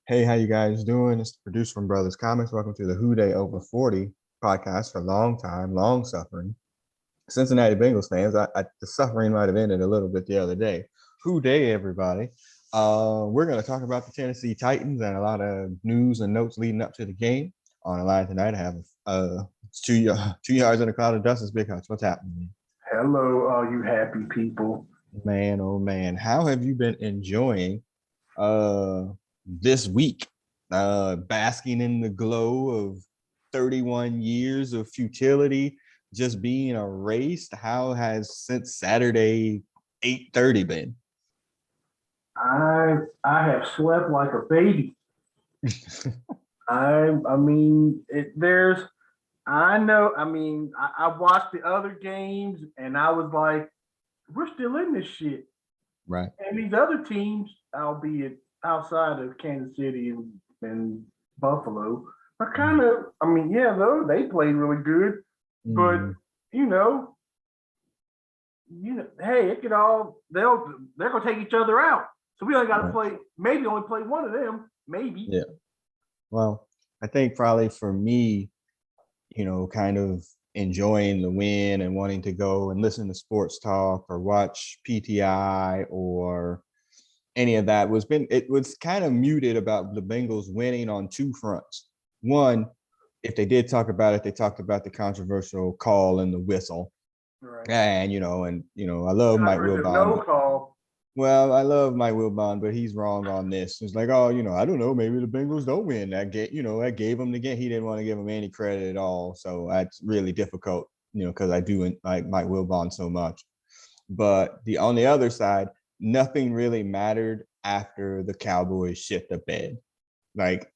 Hey, how you guys doing? It's the producer from Brothers Comics. Welcome to the Who Dey Over 40 podcast for long time, long suffering Cincinnati Bengals fans. The suffering might have ended a little bit the other day. Who Dey, everybody. We're going to talk about the Tennessee Titans and a lot of news and notes leading up to the game. On the line tonight, I have two yards in a cloud of dust. It's Big Hutch. What's happening? Hello, all you happy people. Man, oh man, how have you been enjoying uh this week, basking in the glow of 31 years of futility just being erased? How has since Saturday 8:30 been? I have slept like a baby. I mean there's I know I watched the other games and I was like, we're still in this shit. Right. And these other teams, albeit outside of Kansas City and Buffalo, are kind of, yeah, though they played really good, but Mm. you know, hey, it could all they're gonna take each other out. So we only got to Right. play, maybe only play one of them, maybe. Yeah. Well, I think probably for me, kind of enjoying the win and wanting to go and listen to sports talk or watch PTI or any of that it was kind of muted about the Bengals winning on two fronts. One, if they did talk about it, they talked about the controversial call and the whistle. Right. And I love Mike Wilbon, No call. well, I love Mike Wilbon, but he's wrong on this. It's like, oh, I don't know, maybe the Bengals don't win. That gave him the game. He didn't want to give him any credit at all. So that's really difficult, because I do like Mike Wilbon so much. But on the other side, nothing really mattered after the Cowboys shit the bed. Like,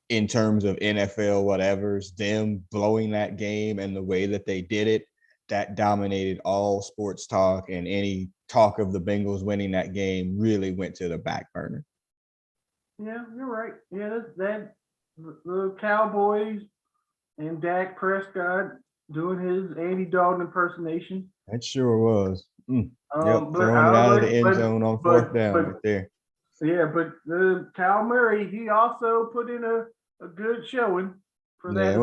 in terms of NFL whatever's, them blowing that game and the way that they did it, that dominated all sports talk, and any talk of the Bengals winning that game really went to the back burner. Yeah, you're right. Yeah, that the Cowboys and Dak Prescott doing his Andy Dalton impersonation. That sure was. Yep, But throwing it out of the end zone on fourth down right there. Yeah, but Cal Murray, he also put in a good showing for that.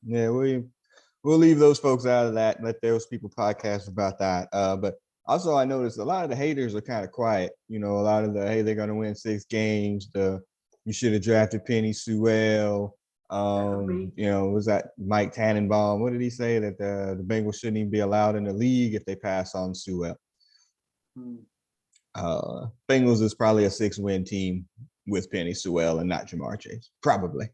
Yeah, we'll leave those folks out of that and let those people podcast about that. But also, I noticed a lot of the haters are kind of quiet. A lot of the, hey, they're going to win 6 games. You should have drafted Penny Sewell. Was that Mike Tannenbaum? What did he say? That the Bengals shouldn't even be allowed in the league if they pass on Sewell. Bengals is probably a 6-win team with Penny Sewell and not Jamar Chase. Probably.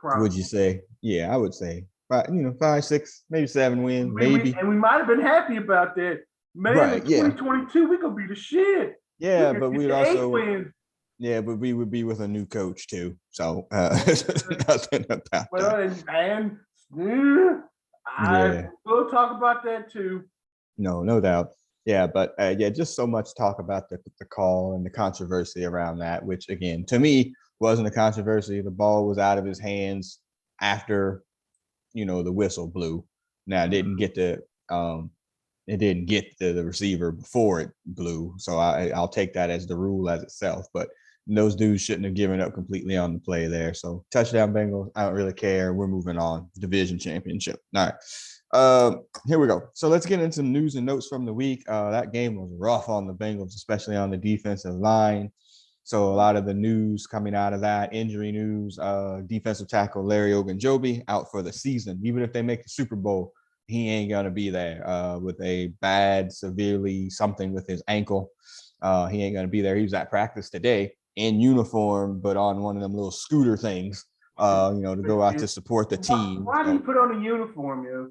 Would you say? Yeah, I would say 5, 6, maybe 7 wins, maybe. And we might have been happy about that. Man, right, in 2022, we're gonna be the shit. Yeah, but we'd also win. Yeah, but we would be with a new coach too. So nothing about that. We'll talk about that too. No doubt. Yeah, but just so much talk about the call and the controversy around that, which again, to me, wasn't a controversy. The ball was out of his hands after, the whistle blew. Now it didn't get the receiver before it blew. So I'll take that as the rule as itself. But those dudes shouldn't have given up completely on the play there. So touchdown Bengals, I don't really care. We're moving on. Division championship. All right. Here we go. So let's get into some news and notes from the week. That game was rough on the Bengals, especially on the defensive line. So a lot of the news coming out of that, injury news, defensive tackle Larry Ogunjobi out for the season. Even if they make the Super Bowl, he ain't going to be there with a bad, severely something with his ankle. He ain't going to be there. He was at practice today in uniform, but on one of them little scooter things, to go out to support the team. Why do you put on a uniform, yo?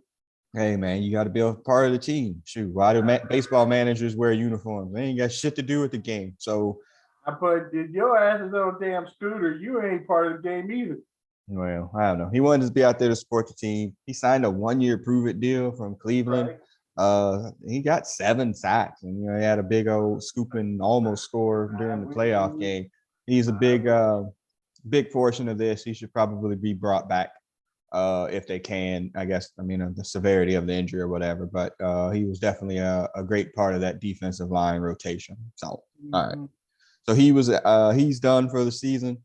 Hey, man, you got to be a part of the team. Shoot, why do baseball managers wear uniforms? They ain't got shit to do with the game. So, but if your ass is on a damn scooter, you ain't part of the game either. Well, I don't know. He wanted to be out there to support the team. He signed a 1-year prove-it deal from Cleveland. Right. He got 7 sacks, and he had a big old scooping almost score during the playoff game. He's a big portion of this. He should probably be brought back if they can. I guess the severity of the injury or whatever. But he was definitely a great part of that defensive line rotation. So, all right. So he's done for the season.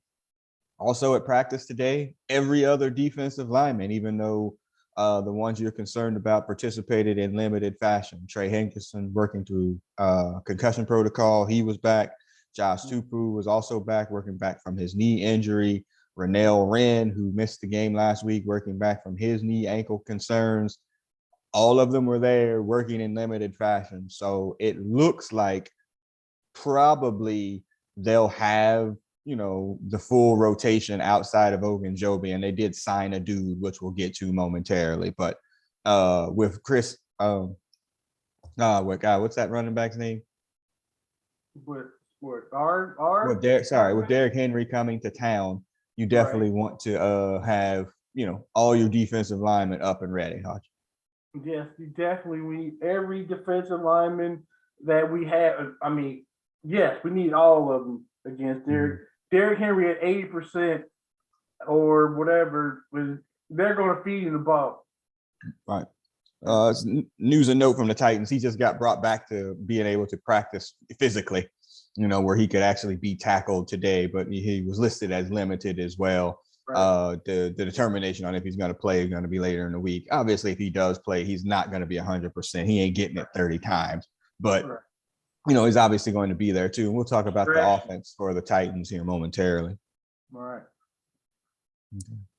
Also at practice today, every other defensive lineman, even though the ones you're concerned about participated in limited fashion. Trey Hankerson working through concussion protocol. He was back. Josh Tupu was also back, working back from his knee injury. Renell Wren, who missed the game last week, working back from his knee ankle concerns. All of them were there working in limited fashion. So it looks like probably they'll have, the full rotation outside of Ogunjobi, and they did sign a dude, which we'll get to momentarily. But with Chris, what's that running back's name? What our With Derrick Henry coming to town, you definitely want to have, all your defensive linemen up and ready, Hodge. Yes, you definitely need every defensive lineman that we have. I mean, yes, we need all of them against Derrick Henry at 80% or whatever. They're going to feed him the ball. Right. News and note from the Titans. He just got brought back to being able to practice physically, where he could actually be tackled today, but he was listed as limited as well. Right. The determination on if he's going to play is going to be later in the week. Obviously, if he does play, he's not going to be 100%. He ain't getting it 30 times, but he's obviously going to be there too. And we'll talk about the offense for the Titans here momentarily. All right.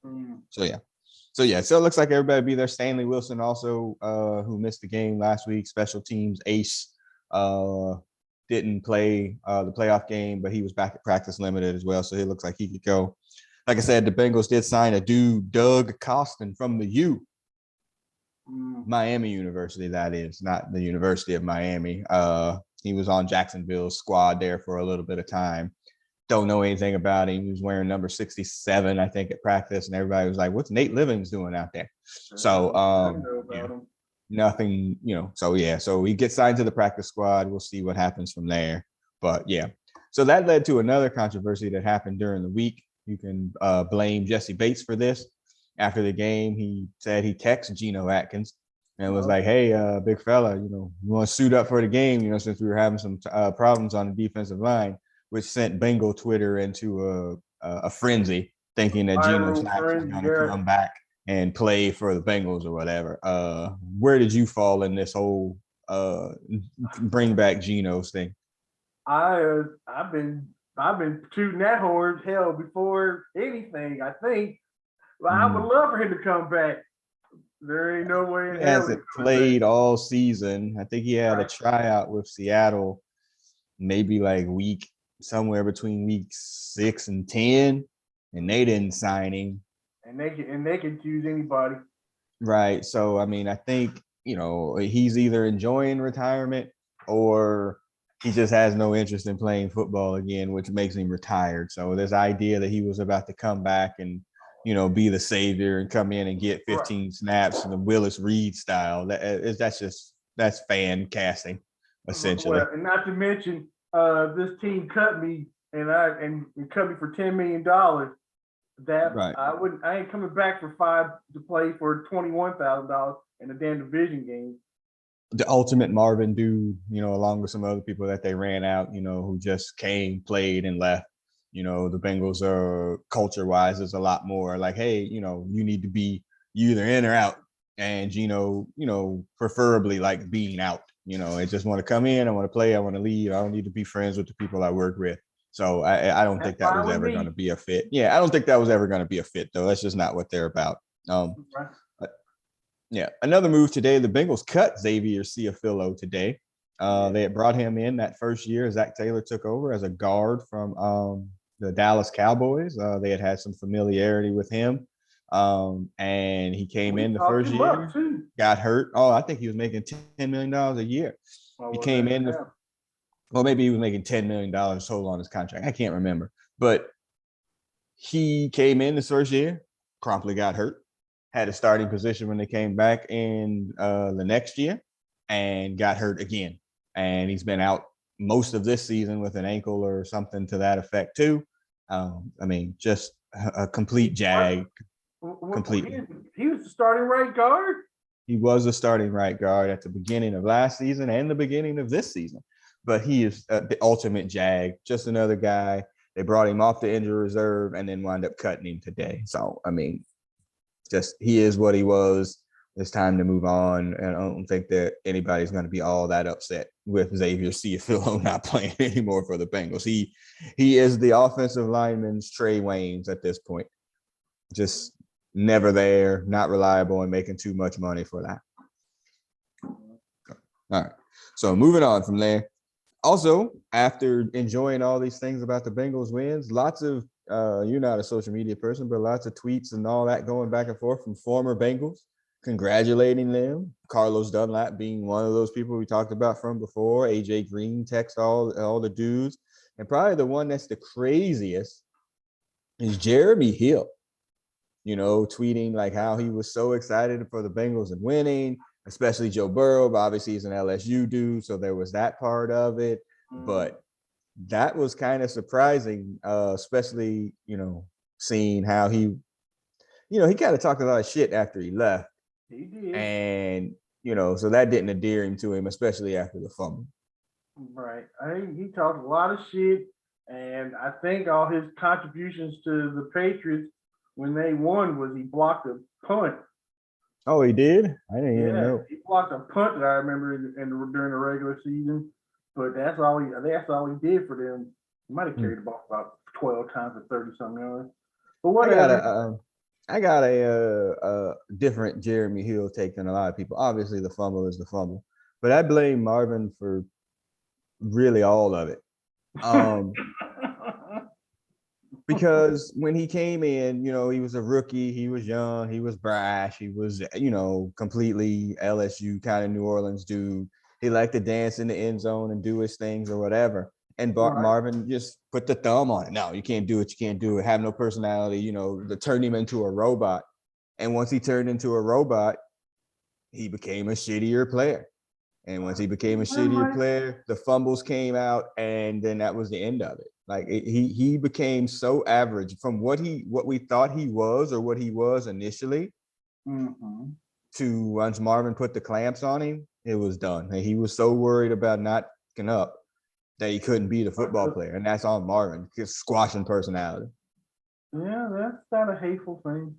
Okay. So it looks like everybody will be there. Stanley Wilson also, who missed the game last week, special teams ace, didn't play the playoff game, but he was back at practice limited as well. So it looks like he could go. Like I said, the Bengals did sign a dude, Doug Costin, from the Miami University, that is, not the University of Miami. He was on Jacksonville's squad there for a little bit of time. Don't know anything about him. He was wearing number 67, I think, at practice, and everybody was like, what's Nate Livings doing out there? So nothing, so he gets signed to the practice squad. We'll see what happens from there. But so that led to another controversy that happened during the week. You can blame Jesse Bates for this. After the game, he said he texted Geno Atkins and was like, hey, big fella, you want to suit up for the game, since we were having some problems on the defensive line, which sent Bengal Twitter into a frenzy, thinking that Geno was going to come back and play for the Bengals or whatever. Where did you fall in this whole bring back Geno's thing? I've been shooting that horn hell before anything, I think. Well, I would love for him to come back. There ain't no way in hell. He hasn't played all season. I think he had a tryout with Seattle, maybe like somewhere between week 6 and 10, and they didn't sign him. And they can choose anybody. Right. So I mean, I think he's either enjoying retirement or he just has no interest in playing football again, which makes him retired. So this idea that he was about to come back and be the savior and come in and get 15 snaps in the Willis Reed style, that's fan casting, essentially. Well, and not to mention, this team cut me and cut me for $10 million. I ain't coming back for $5 to play for $21,000 in a damn division game. The ultimate Marvin dude, along with some other people that they ran out, who just came, played, and left. The Bengals are culture-wise is a lot more like, hey, you need to be either in or out. And Geno, preferably like being out. I just want to come in, I want to play, I want to leave. I don't need to be friends with the people I work with. So I don't think that was ever going to be a fit. Yeah, I don't think that was ever going to be a fit, though. That's just not what they're about. Another move today, the Bengals cut Xavier Ciafillo today. They had brought him in that first year. Zach Taylor took over as a guard from the Dallas Cowboys. They had some familiarity with him. And he came in the first year, got hurt. Oh, I think he was making $10 million a year. He came in, maybe he was making $10 million total on his contract. I can't remember. But he came in this first year, promptly got hurt, had a starting position when they came back in the next year, and got hurt again. And he's been out most of this season with an ankle or something to that effect too. Just a complete jag. Completely. He was the starting right guard. He was a starting right guard at the beginning of last season and the beginning of this season. but he is the ultimate jag. Just another guy. They brought him off the injury reserve and then wound up cutting him today. So I mean, just he is what he was. It's time to move on. And I don't think that anybody's going to be all that upset with Xavier Ciafillo not playing anymore for the Bengals. He is the offensive lineman's Trey Waynes at this point. Just never there, not reliable, and making too much money for that. All right. So moving on from there. Also, after enjoying all these things about the Bengals wins, lots of you're not a social media person, but lots of tweets and all that going back and forth from former Bengals, congratulating them. Carlos Dunlap being one of those people we talked about from before. AJ Green text all the dudes. And probably the one that's the craziest is Jeremy Hill, tweeting like how he was so excited for the Bengals and winning, especially Joe Burrow. But obviously he's an LSU dude, so there was that part of it. But that was kind of surprising, especially, seeing how he kind of talked a lot of shit after he left. He did. And, so that didn't endear him to him, especially after the fumble. Right. He talked a lot of shit, and I think all his contributions to the Patriots when they won was he blocked a punt. Oh, he did? I didn't even know. He blocked a punt that I remember during the regular season, but that's all he did for them. He might have carried the ball about 12 times for 30-something yards. But whatever. I got a different Jeremy Hill take than a lot of people. Obviously, the fumble is the fumble, but I blame Marvin for really all of it. Because when he came in, he was a rookie, he was young, he was brash, he was, completely LSU kind of New Orleans dude. He liked to dance in the end zone and do his things or whatever. And Marvin just put the thumb on it. No, you can't do it. You can't do it. Have no personality, to turn him into a robot. And once he turned into a robot, he became a shittier player. And once he became a shittier player, the fumbles came out, and then that was the end of it. Like he became so average from what we thought he was or what he was initially to once Marvin put the clamps on him, it was done. And he was so worried about not picking up that he couldn't be the football player. And that's on Marvin, his squashing personality. Yeah, that's not a hateful thing.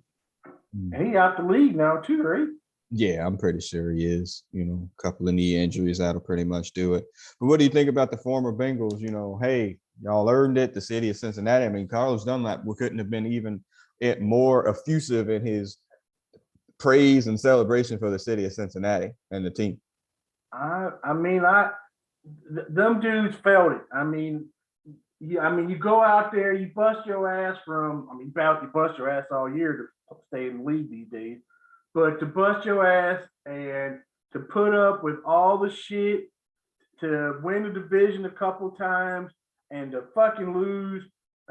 And he out the league now too, right? Yeah, I'm pretty sure he is. A couple of knee injuries, that'll pretty much do it. But what do you think about the former Bengals? Hey, y'all earned it. The city of Cincinnati. I mean, Carlos Dunlap couldn't have been even more effusive in his praise and celebration for the city of Cincinnati and the team. Them dudes felt it. You go out there, you bust your ass you bust your ass all year to stay in the league these days. But to bust your ass and to put up with all the shit, to win the division a couple times and to fucking lose,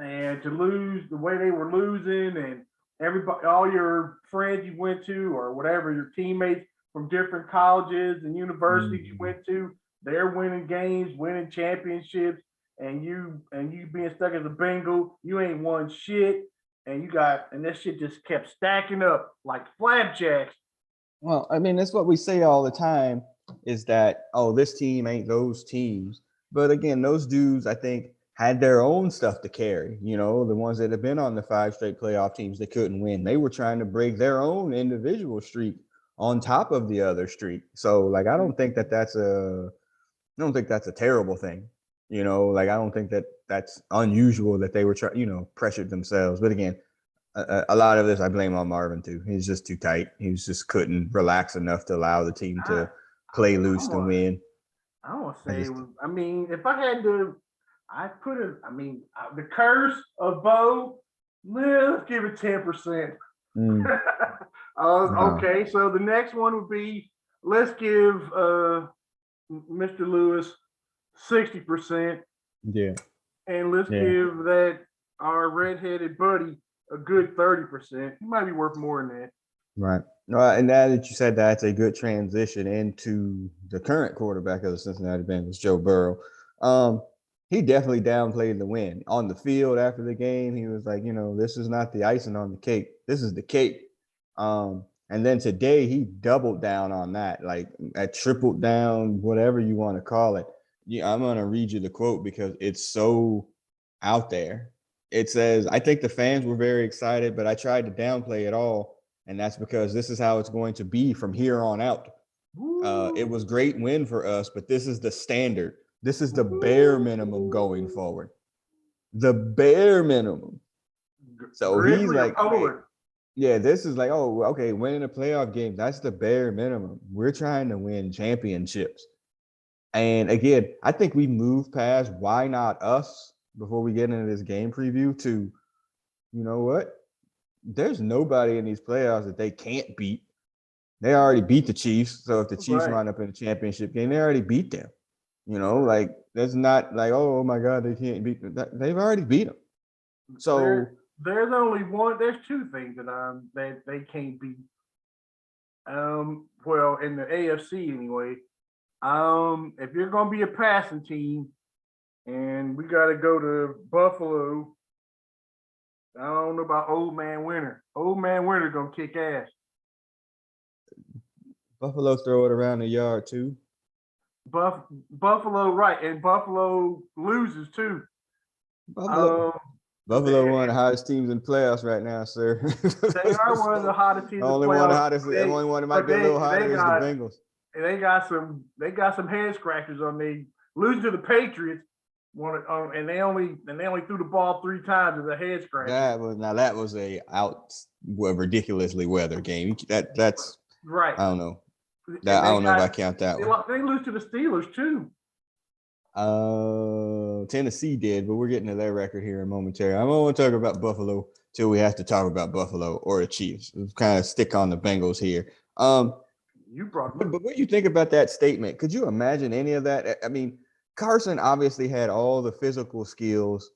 and to lose the way they were losing, and everybody, all your friends you went to or whatever, your teammates from different colleges and universities you went to, they're winning games, winning championships, and you being stuck as a Bengal, you ain't won shit. And that shit just kept stacking up like flapjacks. Well, I mean, that's what we say all the time is that, this team ain't those teams. But again, those dudes, I think, had their own stuff to carry. The ones that have been on the 5 straight playoff teams that couldn't win. They were trying to break their own individual streak on top of the other streak. So, I don't think that's a terrible thing. I don't think that that's unusual that they were pressured themselves. But again, a lot of this I blame on Marvin too. He's just too tight. He just couldn't relax enough to allow the team to play loose to win. I don't want to say it was. If I had to, I put it. The curse of Bo. Let's give it 10%. Okay, so the next one would be, let's give Mr. Lewis 60%. Yeah. And let's give that our redheaded buddy a good 30%. He might be worth more than that. Right. And now that you said that's a good transition into the current quarterback of the Cincinnati Bengals, Joe Burrow. He definitely downplayed the win. On the field after the game, he was like, this is not the icing on the cake. This is the cake. And then today he doubled down on that, like tripled down, whatever you want to call it. Yeah, I'm gonna read you the quote because it's so out there. It says, "I think the fans were very excited, but I tried to downplay it all, and that's because this is how it's going to be from here on out. It was great win for us, but this is the standard. This is the bare minimum going forward. The bare minimum." So he's Grizzly or like, hey, Polar? yeah, this is like, oh, okay, winning a playoff game, that's the bare minimum. We're trying to win championships. And again, I think we moved past why not us before we get into this game preview to, you know what? There's nobody in these playoffs that they can't beat. They already beat the Chiefs. So if the Chiefs Right. wind up in a championship game, they already beat them. You know, like that's not like, oh my God, they can't beat them. They've already beat them. So There's only one. There's two things that they can't beat. Well, in the AFC anyway. If you're gonna be a passing team, and we got to go to Buffalo, I don't know about Old Man Winter. Old Man Winter gonna kick ass. Buffalo throw it around the yard too. Buffalo, right, and Buffalo loses too. Buffalo, Um, Buffalo one of the hottest teams in the playoffs right now, sir. they are one of the hottest teams The in only one playoffs. hottest, the only one that might be a little hotter is the Bengals. They got some head scratchers on me. Losing to the Patriots, and they only threw the ball 3 times as a head scratcher. That was a ridiculously weather game. That's right. I don't know. I don't know if I count that one. They lose to the Steelers too. Tennessee did, but we're getting to their record here in momentarily. I don't want to talk about Buffalo till we have to talk about Buffalo or the Chiefs. We'll kind of stick on the Bengals here. You brought but what do you think about that statement? Could you imagine any of that? I mean, Carson obviously had all the physical skills,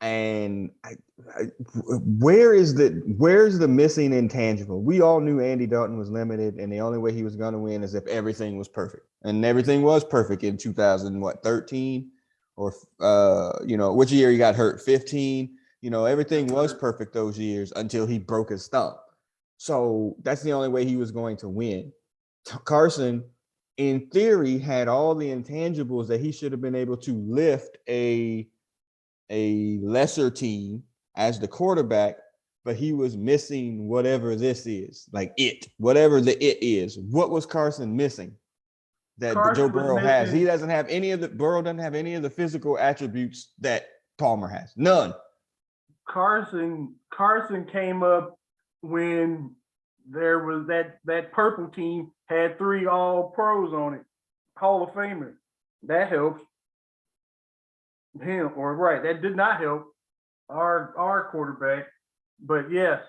and where's the missing intangible? We all knew Andy Dalton was limited, and the only way he was going to win is if everything was perfect, and everything was perfect in 2013 or which year he got hurt? 15. Everything was perfect those years until he broke his thumb. So that's the only way he was going to win. Carson, in theory, had all the intangibles that he should have been able to lift a lesser team as the quarterback, but he was missing whatever this is, whatever the it is. What was Carson missing that Joe Burrow has? Burrow doesn't have any of the physical attributes that Palmer has. None. Carson came up when there was that purple team had 3 all pros on it, Hall of Famers. That helps him, or right? That did not help our quarterback. But yes,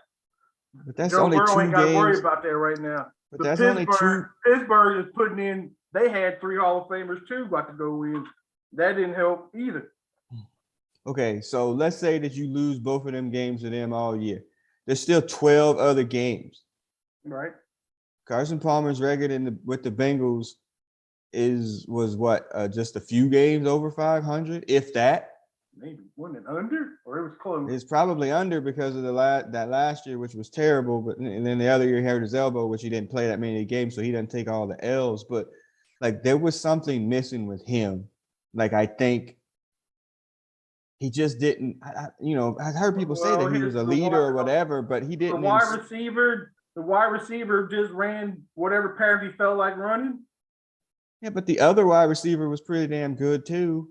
but that's Joe only Burrow 2 ain't got to games. worry about that right now. But that's only 2. Pittsburgh is putting in. They had 3 Hall of Famers too, about to go in. That didn't help either. Okay, so let's say that you lose both of them games to them all year. There's still 12 other games. Right. Carson Palmer's record with the Bengals was what? Just a few games over 500, if that. Maybe wasn't it under, or it was close. It's probably under because of that last year, which was terrible. But and then the other year he hurt his elbow, which he didn't play that many games, so he didn't take all the L's. But there was something missing with him. I think he just didn't. I heard people say that he was a leader or whatever, but he didn't. The wide receiver just ran whatever pattern he felt like running. Yeah, but the other wide receiver was pretty damn good too.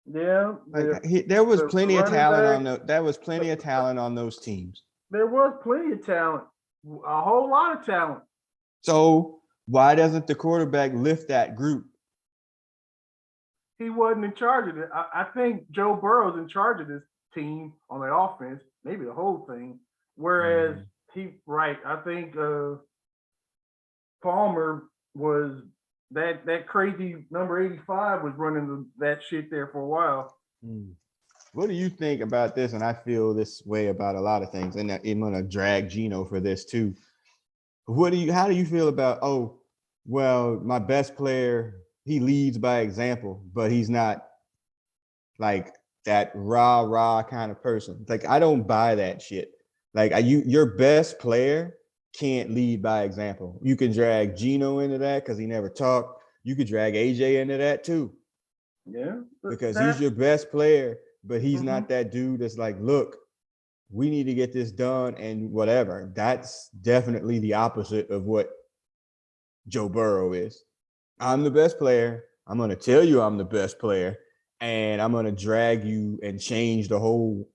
Yeah, there was plenty of talent on those teams. There was plenty of talent, a whole lot of talent. So why doesn't the quarterback lift that group? He wasn't in charge of it. I think Joe Burrow's in charge of this team on the offense, maybe the whole thing. Whereas I think Palmer was that crazy number 85 was running that shit there for a while. What do you think about this? And I feel this way about a lot of things, and I'm gonna drag Gino for this too. How do you feel about, my best player, he leads by example, but he's not that rah kind of person. I don't buy that shit. Your best player can't lead by example. You can drag Gino into that because he never talked. You could drag AJ into that too. Yeah. Because he's your best player, but he's Mhm. not that dude that's like, look, we need to get this done and whatever. That's definitely the opposite of what Joe Burrow is. I'm the best player. I'm going to tell you I'm the best player, and I'm going to drag you and change the whole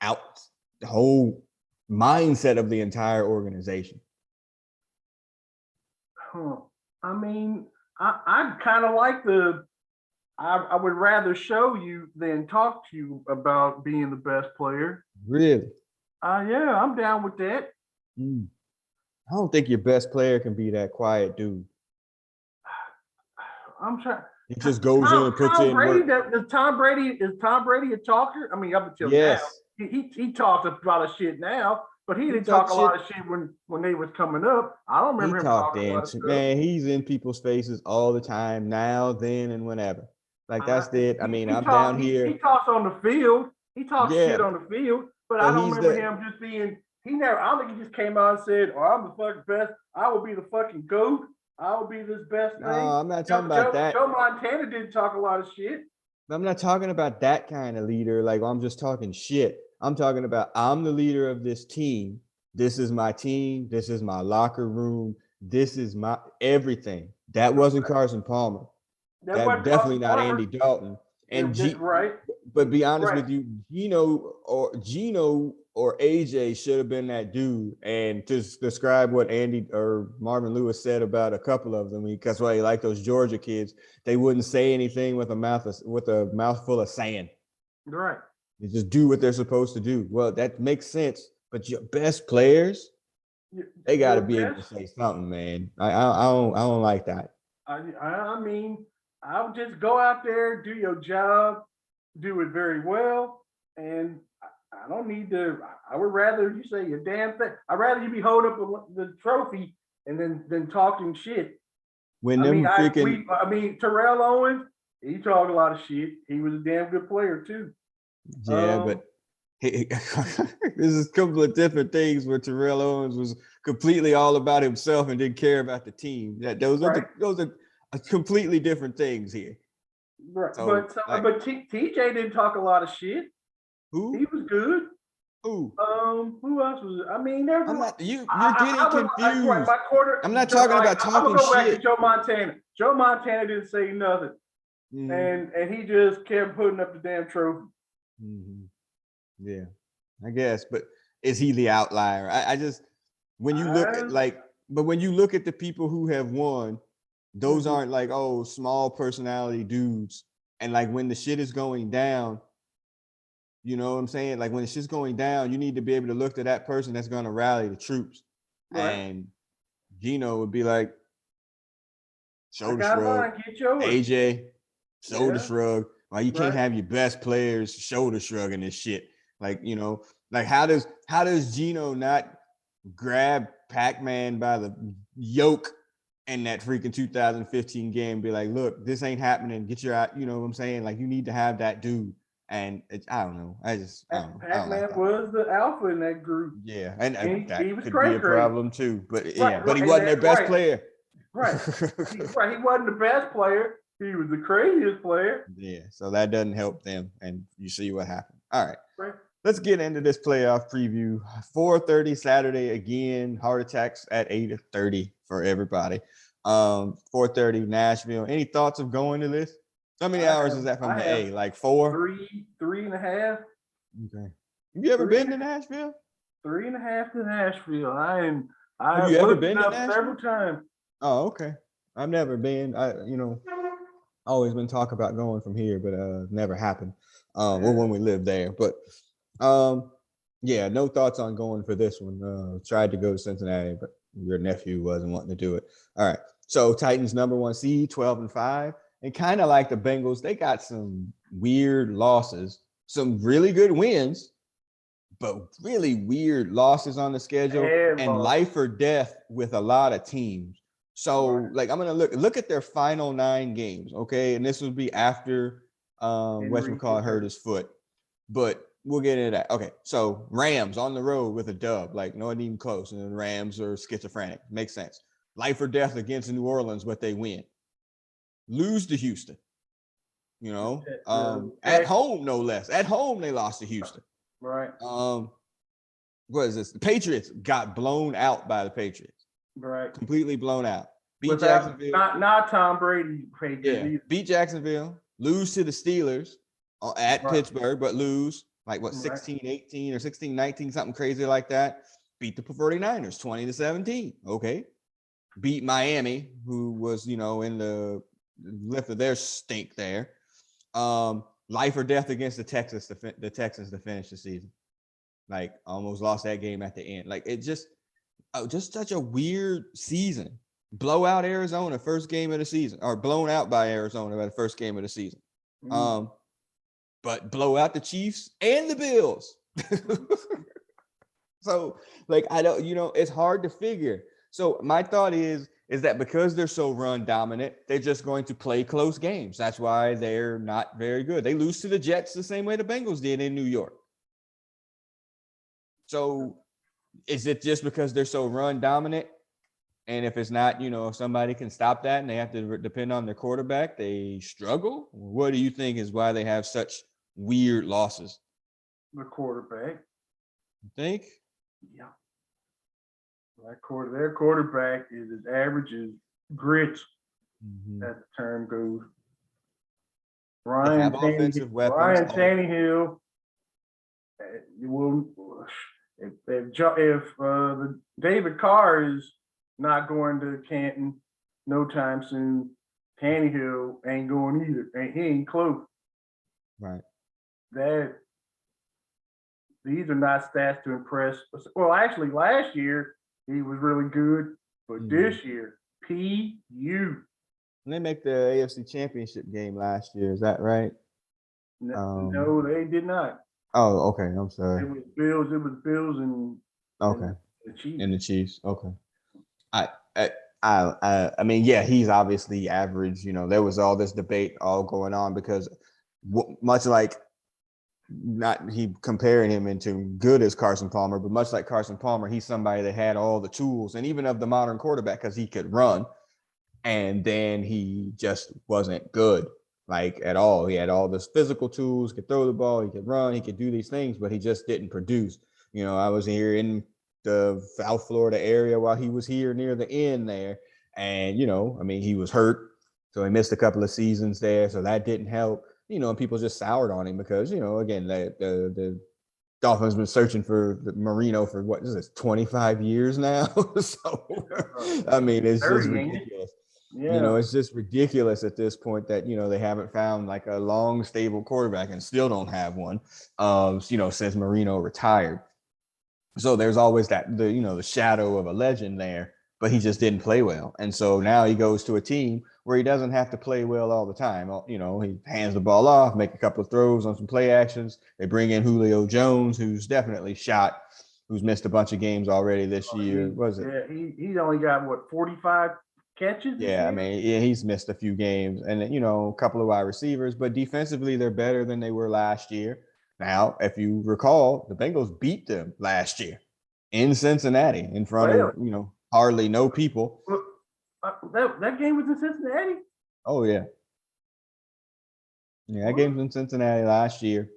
mindset of the entire organization. I mean, I kind of like I would rather show you than talk to you about being the best player. Really? Yeah, I'm down with that. I don't think your best player can be that quiet dude. I'm trying. He just goes in and puts Tom in Brady. work. Is Tom Brady a talker? I mean, up until now, Yes. he talks a lot of shit now, but he didn't talk talks a lot of shit when they was coming up. I don't He remember him talked talking a lot of dancing. stuff. Man, he's in people's faces all the time, now, then, and whenever. Like that's it. I mean, I'm down He here. talks on the field. He talks shit Yeah. on the field, but I So don't he's remember the him just being. He never. I don't think he just came out and said, "Oh, I'm the fucking best. I will be the fucking goat. I will be this best no, thing." I'm not talking about that. Joe Montana didn't talk a lot of shit. I'm not talking about that kind of leader. Like I'm just talking shit. I'm talking about I'm the leader of this team. This is my team. This is my locker room. This is my everything. That wasn't Carson Palmer. That That wasn't definitely Carson not Palmer. Andy Dalton. And That's right. but be honest Right. with you, Gino or AJ should have been that dude. And to describe what Andy or Marvin Lewis said about a couple of them, because well, like those Georgia kids, they wouldn't say anything with a mouthful of sand. Right. They just do what they're supposed to do. Well, that makes sense. But your best players, they got to be able to say something, man. I don't like that. I mean, I would just go out there, do your job, do it very well, and I don't need to. I would rather you say your damn thing. I'd rather you be holding up the trophy and then talking shit. When them freaking, I mean, Terrell Owens, he talked a lot of shit. He was a damn good player too. yeah, but this is a couple of different things where Terrell Owens was completely all about himself and didn't care about the team. That those are completely different things here. Right, so, but TJ didn't talk a lot of shit. Who? He was good. Who? Who else was it? I mean, there I'm not. You're getting confused. My quarter. I'm not talking about talking I'm gonna go shit. back to Joe Montana. Joe Montana didn't say nothing, and he just kept putting up the damn trophy. Yeah, I guess. But is he the outlier? I just when you look at but when you look at the people who have won, those aren't like small personality dudes. And like when the shit is going down, you know what I'm saying? Like when it's just going down, you need to be able to look to that person that's going to rally the troops. Right. And Gino would be like, shoulder shrug. AJ, shoulder shrug. Like you can't have your best players shoulder shrugging this shit. Like, you know, like how does Gino not grab Pac-Man by the yoke in that freaking 2015 game and be like, look, this ain't happening. Get your out, you know what I'm saying? Like you need to have that dude. And I don't know. Pac-Man was the alpha in that group. Yeah, and that he was could be a problem too. But yeah, but he wasn't their best player. Right. He wasn't the best player. He was the craziest player. Yeah, so that doesn't help them. And you see what happened. All right. Let's get into this playoff preview. 4:30 Saturday again. Heart attacks at 8:30 for everybody. 4:30 Nashville. Any thoughts of going to this? How many hours is that from the A? Like 4? 3.5. Okay. Have you ever been to Nashville? 3.5 to Nashville. Have you ever been to Nashville? Several times. Oh, okay. I've never been. Always been talking about going from here, but never happened. Well, when we lived there. But yeah, no thoughts on going for this one. Tried to go to Cincinnati, but your nephew wasn't wanting to do it. All right. So Titans #1 seed, 12-5. And kind of like the Bengals, they got some weird losses, some really good wins, but really weird losses on the schedule and life or death with a lot of teams. So like, I'm going to look at their final 9 games. Okay. And this will be after whatchamacallit hurt his foot, but we'll get into that. Okay. So Rams on the road with a dub, like not even close. And the Rams are schizophrenic. Makes sense. Life or death against New Orleans, but they win. lose to Houston. You know, at Texas. home, no less. At home, they lost to Houston. Right. What is this? The Patriots got blown out by the Patriots. Right. Completely blown out. Beat Without, Jacksonville. not Tom Brady Patriots either. Beat Jacksonville. Lose to the Steelers at Pittsburgh, but lose like what 16-18 or 16-19, something crazy like that. Beat the 49ers 20-17. Okay. Beat Miami, who was, you know, in the lift of their stink there. Life or death against the Texans to finish the season. Like almost lost that game at the end. Like it just such a weird season. Blow out Arizona first game of the season, or blown out by Arizona by the first game of the season. But blow out the Chiefs and the Bills. So like I don't, you know, it's hard to figure. So my thought is that because they're so run dominant, they're just going to play close games. That's why they're not very good. They lose to the Jets the same way the Bengals did in New York. So is it just because they're so run dominant? And if it's not, you know, if somebody can stop that and they have to depend on their quarterback, they struggle? What do you think is why they have such weird losses? The quarterback. You think? Yeah. Their quarterback is as average as grits, as the term goes. Ryan Tannehill. If the David Carr is not going to Canton no time soon, Tannehill ain't going either. He ain't close. Right. These are not stats to impress. Well, actually, last year he was really good, but this year, PU. They make the AFC Championship game last year. Is that right? No, they did not. Oh, okay. I'm sorry. It was Bills and the Chiefs. And the Chiefs. Okay. I mean, yeah, he's obviously average. You know, there was all this debate all going on because much like not he comparing him into good as Carson Palmer, but much like Carson Palmer, he's somebody that had all the tools and even of the modern quarterback because he could run, and then he just wasn't good like at all. He had all this physical tools, could throw the ball, he could run, he could do these things, but he just didn't produce. You know, I was here in the South Florida area while he was here near the end there, and you know, I mean, he was hurt, so he missed a couple of seasons there, so that didn't help. You know, and people just soured on him because, you know, again, the Dolphins been searching for Marino for what is this, 25 years now? So, I mean, it's just ridiculous. Yeah. You know, it's just ridiculous at this point that, you know, they haven't found like a long, stable quarterback and still don't have one, you know, since Marino retired. So there's always the shadow of a legend there, but he just didn't play well. And so now he goes to a team where he doesn't have to play well all the time. You know, he hands the ball off, make a couple of throws on some play actions. They bring in Julio Jones, who's definitely shot, who's missed a bunch of games already this year. What was it? Yeah, he's only got, 45 catches? Yeah, I mean, he's missed a few games. And, you know, a couple of wide receivers. But defensively, they're better than they were last year. Now, if you recall, the Bengals beat them last year in Cincinnati in front of, you know, hardly no people. That game was in Cincinnati? Oh, yeah. Yeah, that game was in Cincinnati last year.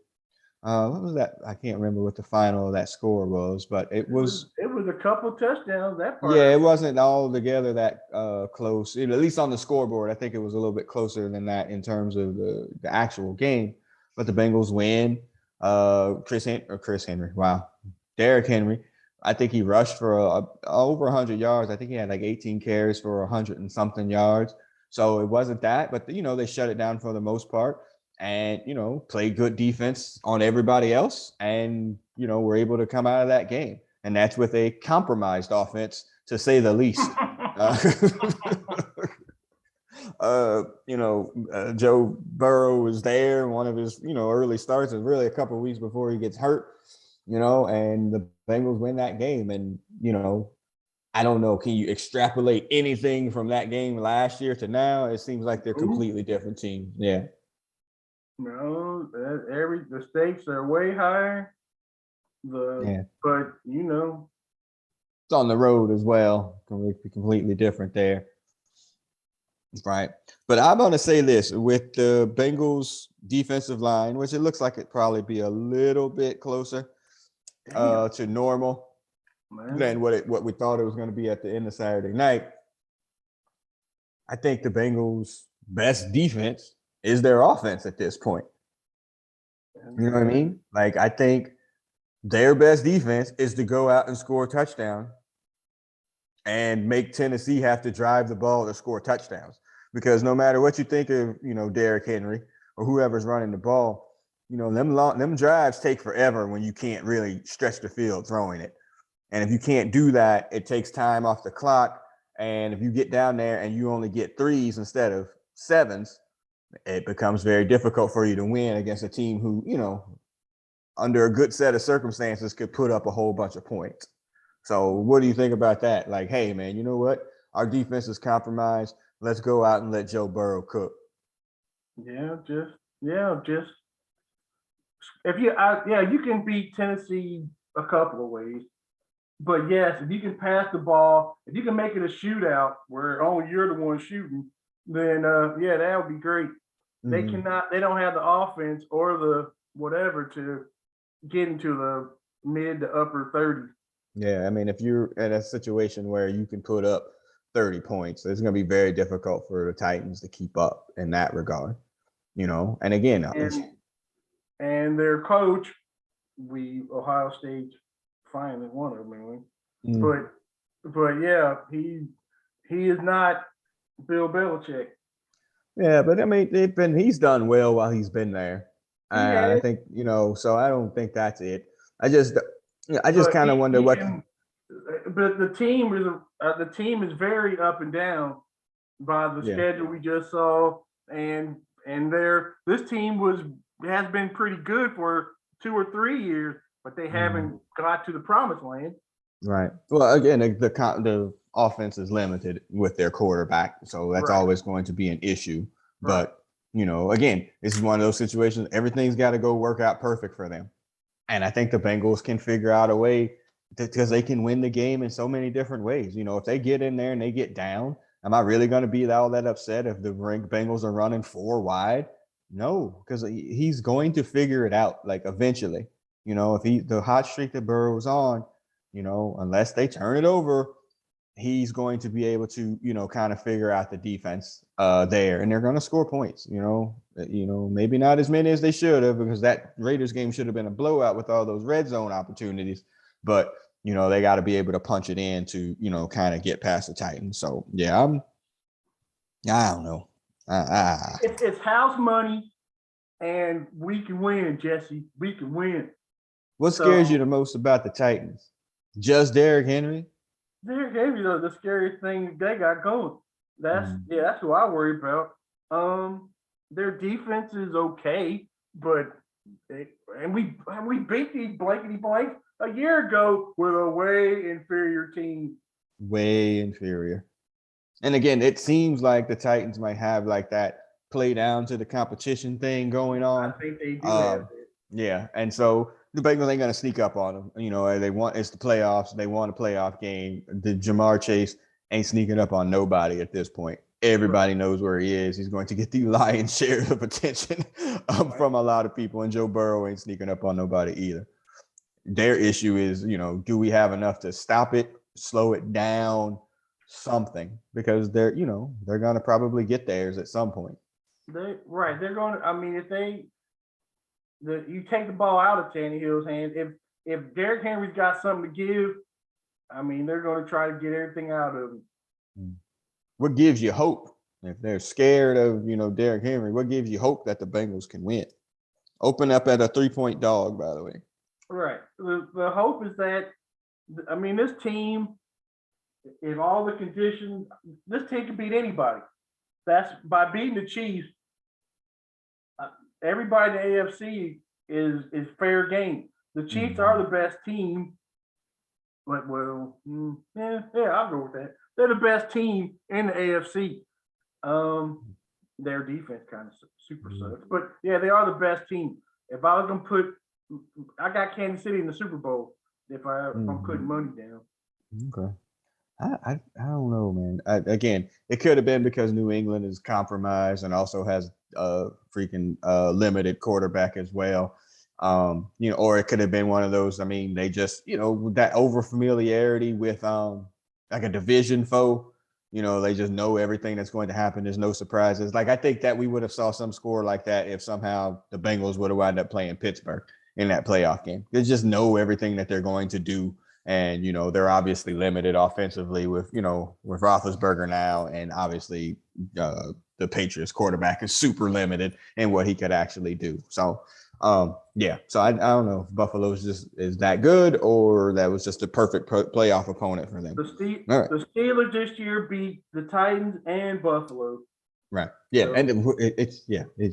What was that? I can't remember what the final of that score was, but it was a couple of touchdowns, that part. Yeah, it wasn't all together that close. At least on the scoreboard, I think it was a little bit closer than that in terms of the actual game. But the Bengals win. Derrick Henry. I think he rushed for over 100 yards. I think he had like 18 carries for 100 and something yards. So it wasn't that, but you know, they shut it down for the most part and, you know, played good defense on everybody else. And, you know, were able to come out of that game. And that's with a compromised offense, to say the least. Joe Burrow was there. One of his, you know, early starts is really a couple of weeks before he gets hurt, you know, and the Bengals win that game. And, you know, I don't know, can you extrapolate anything from that game last year to now? It seems like they're completely different teams. Yeah. No, the stakes are way higher. But you know, it's on the road as well. Completely different there. Right. But I'm going to say this with the Bengals defensive line, which it looks like it probably be a little bit closer to normal than what we thought it was going to be at the end of Saturday night. I think the Bengals' best defense is their offense at this point. You know what I mean? Like, I think their best defense is to go out and score a touchdown and make Tennessee have to drive the ball to score touchdowns. Because no matter what you think of, Derrick Henry or whoever's running the ball, them drives take forever when you can't really stretch the field throwing it. And if you can't do that, it takes time off the clock. And if you get down there and you only get threes instead of sevens, it becomes very difficult for you to win against a team who, under a good set of circumstances could put up a whole bunch of points. So what do you think about that? Like, hey, man, you know what? Our defense is compromised. Let's go out and let Joe Burrow cook. Just if you you can beat Tennessee a couple of ways. But yes, if you can pass the ball, if you can make it a shootout where only you're the one shooting, then that would be great. They don't have the offense or the whatever to get into the mid to upper 30s. Yeah, I mean, if you're in a situation where you can put up 30 points, it's going to be very difficult for the Titans to keep up in that regard, And again, and their coach, Ohio State finally won it, but yeah, he is not Bill Belichick. Yeah, but I mean, he's done well while he's been there. I think, so I don't think that's it. I just kind of wonder what. But the team is very up and down by the schedule we just saw, and this team has been pretty good for 2 or 3 years, but they haven't got to the promised land. Right. Well, again, the offense is limited with their quarterback, so that's always going to be an issue. But again, this is one of those situations. Everything's got to go work out perfect for them, and I think the Bengals can figure out a way because they can win the game in so many different ways. If they get in there and they get down, am I really going to be all that upset if the Bengals are running 4 wide? No, because he's going to figure it out. Like eventually, if the hot streak that Burrow's on. Unless they turn it over, he's going to be able to, kind of figure out the defense there, and they're going to score points. Maybe not as many as they should have because that Raiders game should have been a blowout with all those red zone opportunities. But they got to be able to punch it in to, kind of get past the Titans. So yeah, I don't know. It's house money, and we can win, Jesse. We can win. What scares you the most about the Titans? Just Derrick Henry? Derrick Henry, the scariest thing they got going. That's who I worry about. Their defense is okay, but we beat these blankety blanks a year ago with a way inferior team. Way inferior. And again, it seems like the Titans might have like that play down to the competition thing going on. I think they do have it. Yeah, and so the Bengals ain't gonna sneak up on them. It's the playoffs. They want a playoff game. The Jamar Chase ain't sneaking up on nobody at this point. Everybody knows where he is. He's going to get the lion's share of attention from a lot of people, and Joe Burrow ain't sneaking up on nobody either. Their issue is, do we have enough to stop it, slow it down, something? Because they're going to probably get theirs at some point. They're going to. I mean, if you take the ball out of Tannehill's hand, if Derrick Henry's got something to give, I mean, they're going to try to get everything out of him. What gives you hope? If they're scared of, Derrick Henry, what gives you hope that the Bengals can win? Open up at a 3-point dog, by the way. Right. The hope is that, I mean, this team, if all the conditions, this team can beat anybody. That's by beating the Chiefs. Everybody in the AFC is fair game. The Chiefs are the best team. But I'll go with that. They're the best team in the AFC. Their defense kind of super sucks, but yeah, they are the best team. If I was gonna I got Kansas City in the Super Bowl. If I'm putting money down. Okay. I don't know, man. Again, it could have been because New England is compromised and also has a freaking limited quarterback as well. Or it could have been one of those. I mean, they just, that over familiarity with like a division foe. They just know everything that's going to happen. There's no surprises. Like I think that we would have saw some score like that if somehow the Bengals would have wound up playing Pittsburgh in that playoff game. They just know everything that they're going to do. And, they're obviously limited offensively with Roethlisberger now. And obviously the Patriots quarterback is super limited in what he could actually do. So, yeah. So I don't know if Buffalo is that good or that was just a perfect playoff opponent for them. The Steelers this year beat the Titans and Buffalo. Right. Yeah. So, and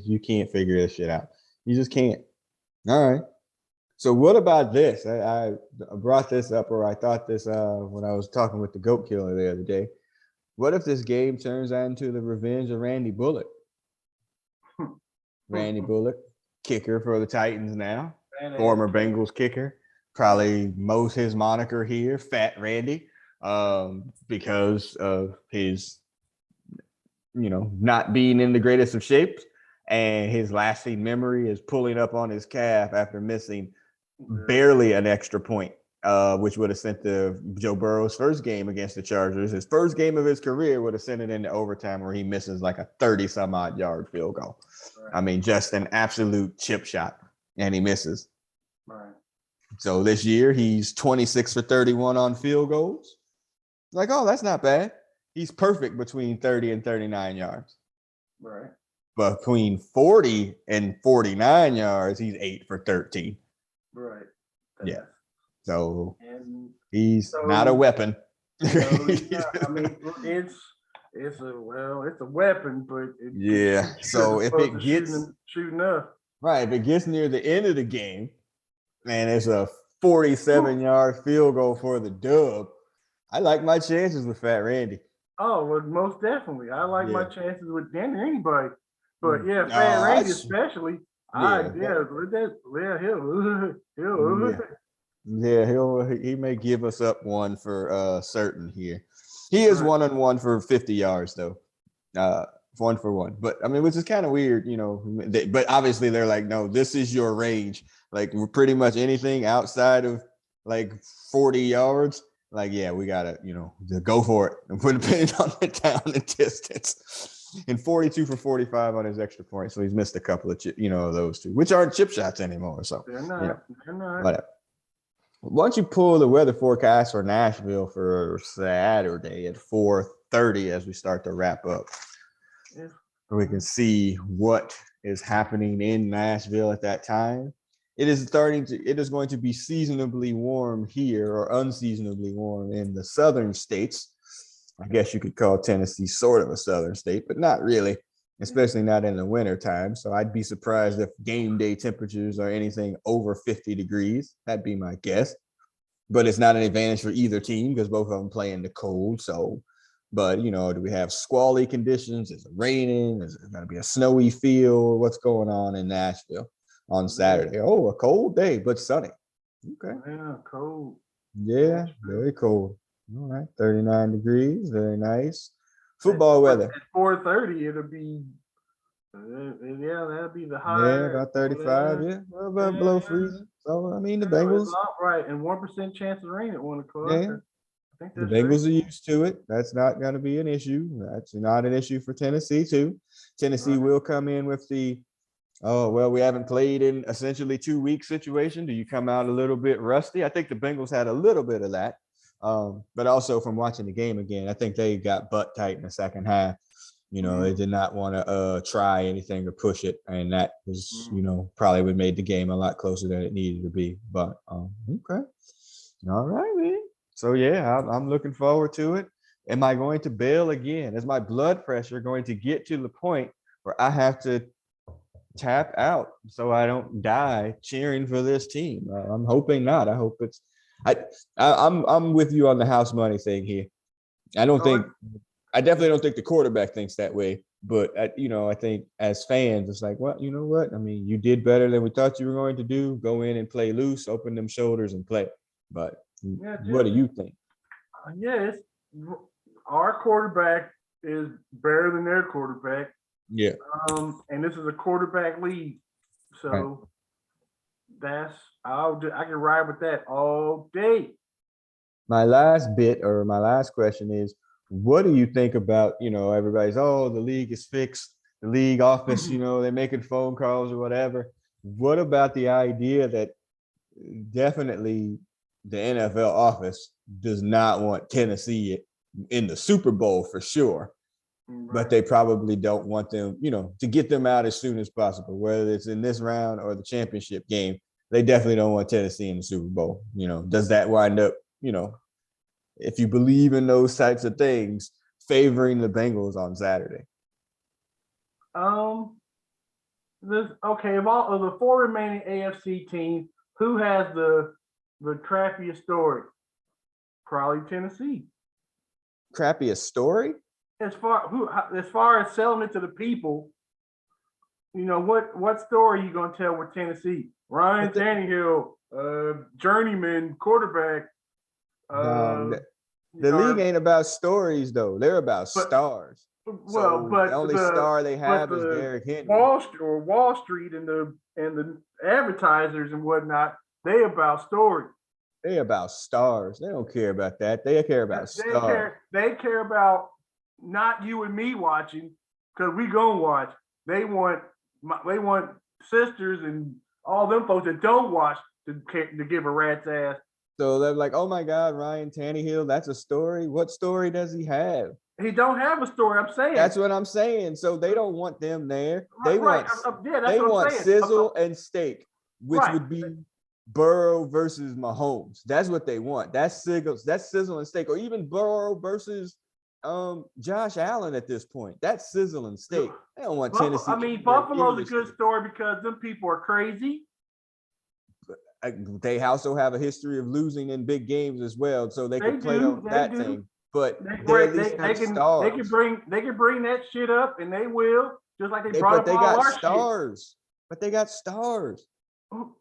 you can't figure this shit out. You just can't. All right. So what about this? I brought this up, or I thought this when I was talking with the Goat Killer the other day. What if this game turns into the revenge of Randy Bullock? Randy Bullock, kicker for the Titans now, former Bengals kicker. Probably most his moniker here, Fat Randy, because of his, not being in the greatest of shapes. And his lasting memory is pulling up on his calf after missing barely an extra point, which would have sent Joe Burrow's first game against the Chargers. His first game of his career would have sent it into overtime where he misses like a 30-some-odd yard field goal. Right. I mean, just an absolute chip shot, and he misses. Right. So this year, he's 26 for 31 on field goals. Like, oh, that's not bad. He's perfect between 30 and 39 yards. Right. Between 40 and 49 yards, he's 8 for 13. Right. Yeah. So he's not a weapon. I mean, it's a weapon, but So if it gets shooting up, right, if it gets near the end of the game, and it's a 47-yard field goal for the dub, I like my chances with Fat Randy. Oh, well, most definitely. I like my chances with anybody, but Fat Randy especially. He may give us up one for certain here. He is 1-on-1 for 50 yards though, 1 for 1. But I mean, which is kind of weird, but obviously they're like, no, this is your range. Like we're pretty much anything outside of like 40 yards. Like, yeah, we gotta, go for it and put a pin on the down and distance. And 42 for 45 on his extra point. So he's missed a couple of those two, which aren't chip shots anymore. So they're not. Whatever. Why don't you pull the weather forecast for Nashville for Saturday at 4:30 as we start to wrap up? Yeah. We can see what is happening in Nashville at that time. It is going to be seasonably warm here, or unseasonably warm in the southern states. I guess you could call Tennessee sort of a southern state, but not really, especially not in the winter time. So I'd be surprised if game day temperatures are anything over 50 degrees. That'd be my guess. But it's not an advantage for either team because both of them play in the cold. So, but, do we have squally conditions? Is it raining? Is it going to be a snowy field? What's going on in Nashville on Saturday? Oh, a cold day, but sunny. Okay. Yeah, cold. Yeah, very cold. All right, 39 degrees, very nice. Football weather. At 4:30, it'll be, that'll be the high. Yeah, about 35, about below freezing. So, I mean, the Bengals. Right, and 1% chance of rain at 1 o'clock. Yeah, the Bengals are used to it. That's not going to be an issue. That's not an issue for Tennessee, too. Tennessee will come in with the, we haven't played in essentially 2 weeks situation. Do you come out a little bit rusty? I think the Bengals had a little bit of that. But also from watching the game again, I think they got butt tight in the second half. They did not want to try anything to push it, and that was, probably would made the game a lot closer than it needed to be. But okay, all right, man. So yeah, I'm looking forward to it. Am I going to bail again? Is my blood pressure going to get to the point where I have to tap out so I don't die cheering for this team? I'm hoping not. I hope it's. I'm with you on the house money thing here. I definitely don't think the quarterback thinks that way. But I think as fans, it's like, well, you know what? I mean, you did better than we thought you were going to do. Go in and play loose, open them shoulders and play. But what do you think? our quarterback is better than their quarterback. Yeah. And this is a quarterback league, so right. I can ride with that all day. My last question is, what do you think about, everybody's, the league is fixed, the league office, they're making phone calls or whatever. What about the idea that definitely the NFL office does not want Tennessee in the Super Bowl for sure, right. But they probably don't want them, to get them out as soon as possible, whether it's in this round or the championship game. They definitely don't want Tennessee in the Super Bowl. Does that wind up, if you believe in those types of things, favoring the Bengals on Saturday? Of all of the four remaining AFC teams, who has the crappiest story? Probably Tennessee. Crappiest story? As far as selling it to the people, what story are you gonna tell with Tennessee? Ryan Tannehill, journeyman quarterback. The league ain't about stories though; they're about stars. But the only star they have is Derrick Henry. Wall Street and the advertisers and whatnot, they about stories. They about stars. They don't care about that. They care about stars. They care about not you and me watching, because we gonna watch. They want sisters and all them folks that don't watch to give a rat's ass. So they're like, oh my God, Ryan Tannehill, that's a story? What story does he have? He don't have a story, I'm saying. That's what I'm saying. So they don't want them there. They want sizzle and steak, which would be Burrow versus Mahomes. That's what they want. That's sizzle and steak. Or even Burrow versus Josh Allen at this point. That's sizzle and steak. They don't want Tennessee. Buffalo's a good story because them people are crazy. They also have a history of losing in big games as well, so they can play on that thing. But they can bring that shit up, and they will, just like they brought up all our stars. Shit. But they got stars.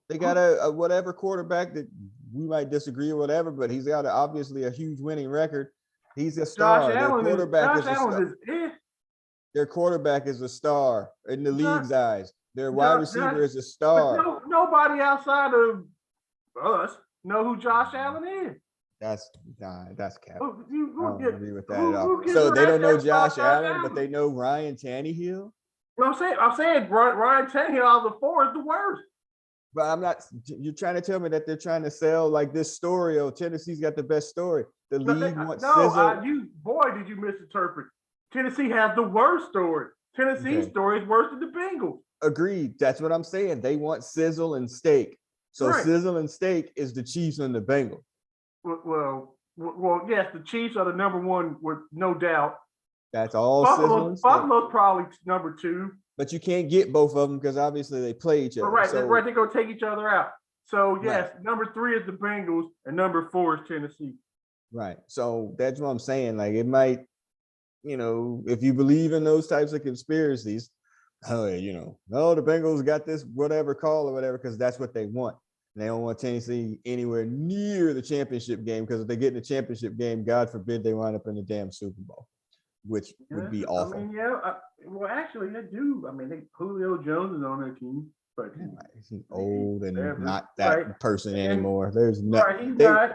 They got a whatever quarterback that we might disagree or whatever, but he's got obviously a huge winning record. He's a star. Their quarterback is a star in the league's eyes. Their wide receiver is a star. Nobody outside of us know who Josh Allen is. That's cap. I don't agree with that at all. So they don't know Josh Allen, but they know Ryan Tannehill. Well, I'm saying Ryan Tannehill out of the four is the worst. But I'm not. You're trying to tell me that they're trying to sell like this story. Oh, Tennessee's got the best story. The league wants sizzle. Did you misinterpret? Tennessee has the worst story. Tennessee's story is worse than the Bengals. Agreed. That's what I'm saying. They want sizzle and steak. So sizzle and steak is the Chiefs and the Bengals. Well, yes, the Chiefs are the number one with no doubt. That's all sizzle and steak. Buffalo's probably number two. But you can't get both of them because obviously they play each other. Right, they're going to take each other out. So, yes, number three is the Bengals and number four is Tennessee. Right. So that's what I'm saying. Like it might, if you believe in those types of conspiracies, the Bengals got this whatever call or whatever because that's what they want. And they don't want Tennessee anywhere near the championship game because if they get in the championship game, God forbid they wind up in the damn Super Bowl, which would be awful. Well, actually, they do. Julio Jones is on their team, but he's old and not that person anymore. There's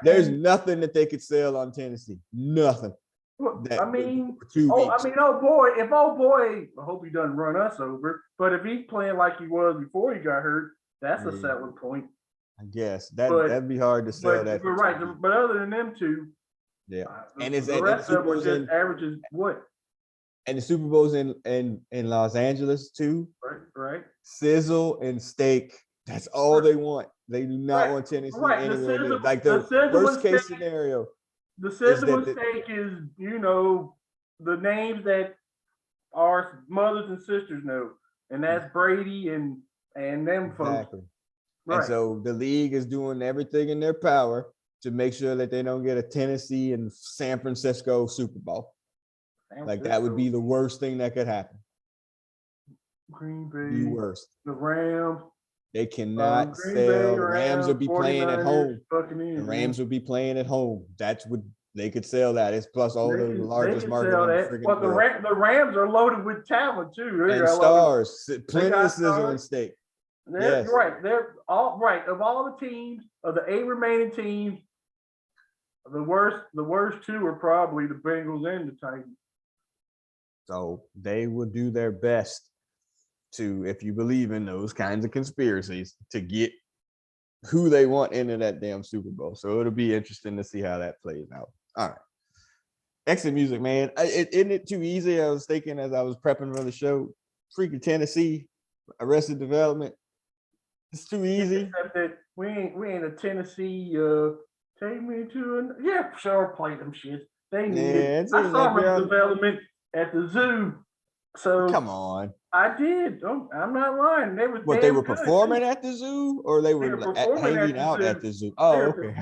there's nothing that they could sell on Tennessee. Nothing. Well, old boy. If old boy, I hope he doesn't run us over. But if he's playing like he was before he got hurt, that's a selling point. I guess that'd be hard to sell. But other than them two, and the rest of them just averages what? And the Super Bowl's in Los Angeles too. Right. Sizzle and steak. That's all they want. They do not want Tennessee anywhere near. Like the worst case scenario. The sizzle and steak is, the names that our mothers and sisters know, and that's Brady and them folks. Exactly. Right. And so the league is doing everything in their power to make sure that they don't get a Tennessee and San Francisco Super Bowl. Like that would be the worst thing that could happen. Green Bay. The worst. The Rams. They cannot sell. The Rams will be playing at home. The Rams will be playing at home. That would They could sell that. It's plus all the largest market sell in the that. freaking But world. the Rams are loaded with talent too. And stars, plenty of sizzle stars. and steak. You're right. They're all right. Of all the teams, of the 8 remaining teams, the worst two are probably the Bengals and the Titans. So they will do their best to, if you believe in those kinds of conspiracies, to get who they want into that damn Super Bowl. So it'll be interesting to see how that plays out. All right. Exit music, man. Isn't it too easy? I was thinking as I was prepping for the show, freaking Tennessee, Arrested Development. It's too easy. Except that we ain't a Tennessee. Take me to sure play them shit. They need it. I saw Arrested Development at the zoo. So come on. I did. I'm not lying. They were performing at the zoo, or they were hanging out at the zoo? Oh, okay.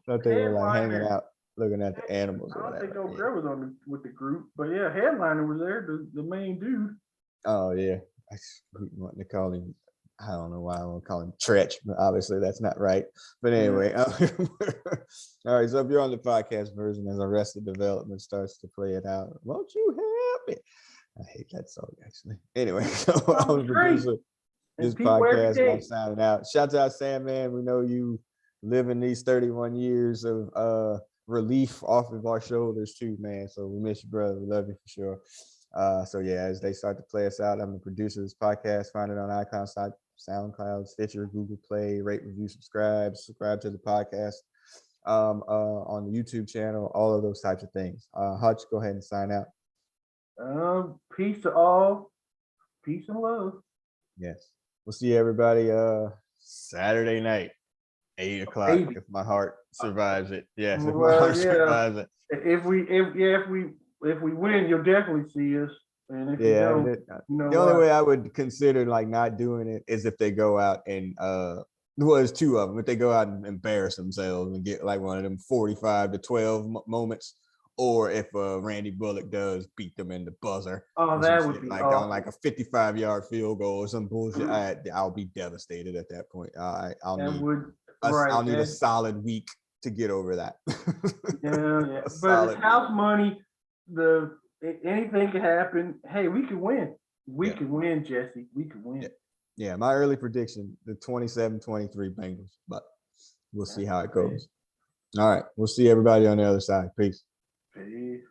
Thought they were like hanging out, looking at the animals. I don't think old girl was with the group, but yeah, headliner was there, the main dude. Oh yeah, I want to call him. I don't know why I want to call him Tretch, but obviously that's not right. But anyway, all right. So if you're on the podcast version, as Arrested Development starts to play it out, won't you help it? I hate that song actually. Anyway, so I'm the producer. This podcast, I'm signing out. Shout out Sam, man. We know you living these 31 years of relief off of our shoulders too, man. So we miss you, brother. We love you for sure. So yeah, as they start to play us out, I'm the producer of this podcast. Find it on iCloud, SoundCloud, Stitcher, Google Play. Rate, review, subscribe to the podcast on the YouTube channel. All of those types of things. Hutch, go ahead and sign out. Peace to all. Peace and love. Yes. We'll see everybody Saturday night. 8 o'clock if my heart survives it. Yes, if my heart survives it. If we win, you'll definitely see us. And if you don't, the only way I would consider like not doing it is if they go out and it's 2 of them. If they go out and embarrass themselves and get like one of them 45 to 12 moments, or if Randy Bullock does beat them in the buzzer. Oh, that would be like awesome. On like a 55-yard field goal or some bullshit. I'll be devastated at that point. I'll need a solid week to get over that. Yeah. But it's house money. Anything can happen. Hey, we can win. We can win, Jesse. We can win. Yeah, my early prediction, the 27-23 Bengals. But we'll see how it goes. All right. We'll see everybody on the other side. Peace. Peace.